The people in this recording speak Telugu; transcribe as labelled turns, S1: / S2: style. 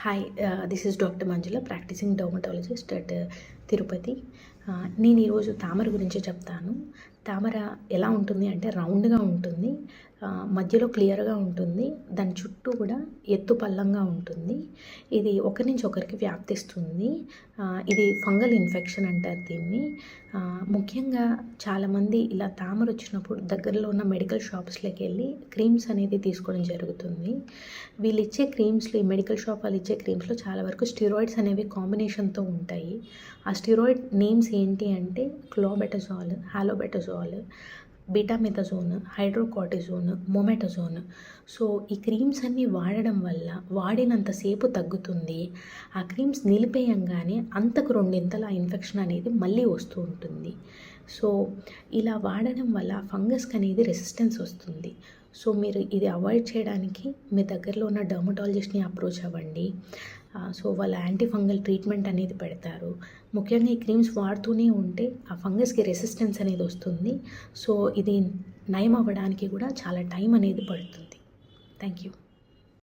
S1: Hi, this is doctor Manjula, practising dermatologist at Tirupati. నేను ఈరోజు తామర గురించి చెప్తాను. తామర ఎలా ఉంటుంది అంటే రౌండ్గా ఉంటుంది, మధ్యలో క్లియర్గా ఉంటుంది, దాని చుట్టూ కూడా ఎత్తు పల్లంగా ఉంటుంది. ఇది ఒకరి నుంచి ఒకరికి వ్యాప్తిస్తుంది. ఇది ఫంగల్ ఇన్ఫెక్షన్ అంటారు దీన్ని. ముఖ్యంగా చాలామంది ఇలా తామర వచ్చినప్పుడు దగ్గరలో ఉన్న మెడికల్ షాప్స్లోకి వెళ్ళి క్రీమ్స్ అనేది తీసుకోవడం జరుగుతుంది. వీళ్ళు ఇచ్చే క్రీమ్స్లో, ఈ మెడికల్ షాప్ వాళ్ళు ఇచ్చే క్రీమ్స్లో చాలా వరకు స్టిరాయిడ్స్ అనేవి కాంబినేషన్తో ఉంటాయి. ఆ స్టిరాయిడ్ నేమ్స్ ఏంటి అంటే క్లోబెటజాల్, హాలోబెటజాల్, బీటామెథజోన్, హైడ్రోకార్టిజోన్, మొమెటజోన్. సో ఈ క్రీమ్స్ అన్నీ వాడడం వల్ల వాడినంతసేపు తగ్గుతుంది. ఆ క్రీమ్స్ నిలిపేయంగానే అంతకు రెండింతల ఆ ఇన్ఫెక్షన్ అనేది మళ్ళీ వస్తూ ఉంటుంది. సో ఇలా వాడడం వల్ల ఫంగస్కి అనేది రెసిస్టెన్స్ వస్తుంది. సో మీరు ఇది అవాయిడ్ చేయడానికి మీ దగ్గరలో ఉన్న డర్మటాలజిస్ట్ని అప్రోచ్ అవ్వండి. సో వాళ్ళు యాంటీ ఫంగల్ ట్రీట్మెంట్ అనేది పెడతారు. ముఖ్యంగా ఈ క్రీమ్స్ వాడుతూనే ఉంటే ఆ ఫంగస్కి రెసిస్టెన్స్ అనేది వస్తుంది. సో ఇది నయం అవ్వడానికి కూడా చాలా టైం అనేది పడుతుంది. Thank you.